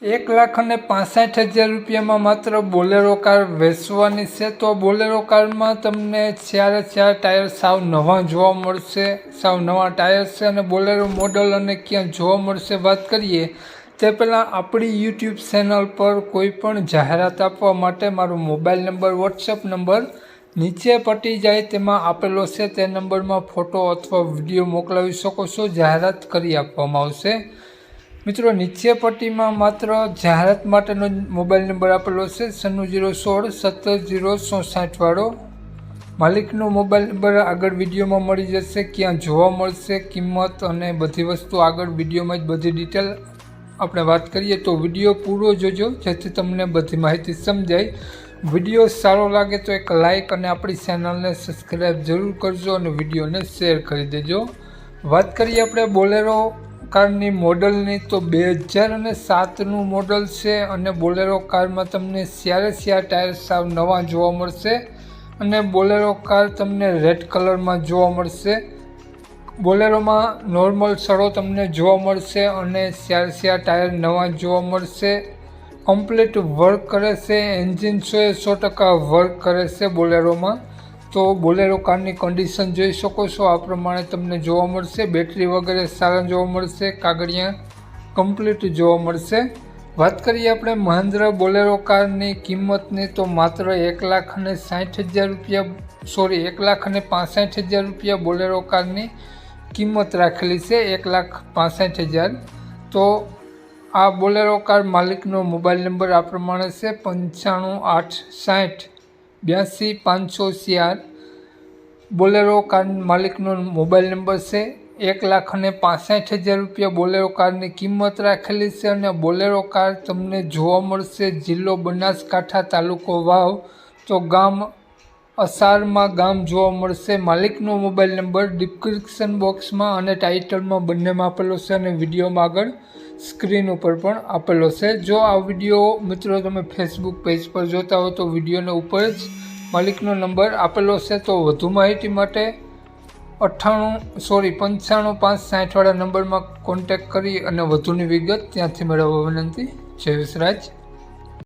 1,65,000 રૂપિયામાં માત્ર Bolero car વેચવાની છે. તો બોલેરો કારમાં તમને 4 ટાયર સાવ નવા જોવા મળશે. સાવ નવા ટાયર છે અને બોલેરો મોડલ અને ક્યાં જોવા મળશે વાત કરીએ તે પહેલાં આપણી યુટ્યુબ ચેનલ પર કોઈ પણ જાહેરાત આપવા માટે મારો મોબાઈલ નંબર વોટ્સએપ નંબર નીચે પટી જાય તેમાં આપેલો છે. તે નંબરમાં ફોટો અથવા વિડીયો મોકલાવી શકો છો. જાહેરાત કરી આપવામાં આવશે. મિત્રો નીચે પટ્ટીમાં માત્ર જાહેરાત માટેનો મોબાઈલ નંબર આપેલો છે 9616 17 064 વાળો. માલિકનો મોબાઈલ નંબર આગળ વિડીયોમાં મળી જશે. ક્યાં જોવા મળશે, કિંમત અને બધી વસ્તુ આગળ વિડીયોમાં જ બધી ડિટેલ આપણે વાત કરીએ તો વિડીયો પૂરો જોજો જેથી તમને બધી માહિતી સમજાય. વિડીયો સારો લાગે તો એક લાઇક અને આપણી ચેનલને સબસ્ક્રાઈબ જરૂર કરજો અને વિડીયોને શેર કરી દેજો. વાત કરીએ આપણે બોલેરો કારની મોડલની તો 2007નું મોડલ છે અને બોલેરો કારમાં તમને 4 ટાયર સાવ નવા જોવા મળશે અને બોલેરો કાર તમને રેડ કલરમાં જોવા મળશે. બોલેરોમાં નોર્મલ સડો તમને જોવા મળશે અને 4 ટાયર નવા જોવા મળશે. કમ્પ્લીટ વર્ક કરે છે. એન્જિન 100% વર્ક કરે છે બોલેરોમાં. તો બોલેરો કારની કન્ડિશન જોઈ શકો છો. આ પ્રમાણે તમને જોવા મળશે. બેટરી વગેરે સારા જોવા મળશે. કાગળિયા કમ્પ્લીટ જોવા મળશે. વાત કરીએ આપણે મહિન્દ્રા બોલેરો કારની કિંમતની તો માત્ર 1,60,000 રૂપિયા 1,65,000 રૂપિયા બોલેરો કારની કિંમત રાખેલી છે. 1,65,000. તો આ બોલેરો કાર માલિકનો મોબાઈલ નંબર આ પ્રમાણે છે 95 860 82 504. બોલેરો કાર માલિકનો મોબાઈલ નંબર છે. 1,65,000 રૂપિયા બોલેરો કારની કિંમત રાખેલી છે અને બોલેરો કાર તમને જોવા મળશે જિલ્લો બનાસકાંઠા, તાલુકો વાવ. તો ગામ અસારમાં ગામ જોવા મળશે. માલિકનો મોબાઈલ નંબર ડિસ્ક્રિપ્શન બોક્સમાં અને ટાઇટલમાં બંનેમાં આપેલો છે અને વિડીયોમાં આગળ સ્ક્રીન ઉપર પણ આપેલો છે. જો આ વિડીયો મિત્રો તમે ફેસબુક પેજ પર જોતા હો તો વિડીયોને ઉપર જ માલિકનો નંબર આપેલો છે. તો વધુ માહિતી માટે 95 560 વાળા નંબરમાં કોન્ટેક્ટ કરી અને વધુની વિગત ત્યાંથી મેળવવા વિનંતી. જય વિસરાજ.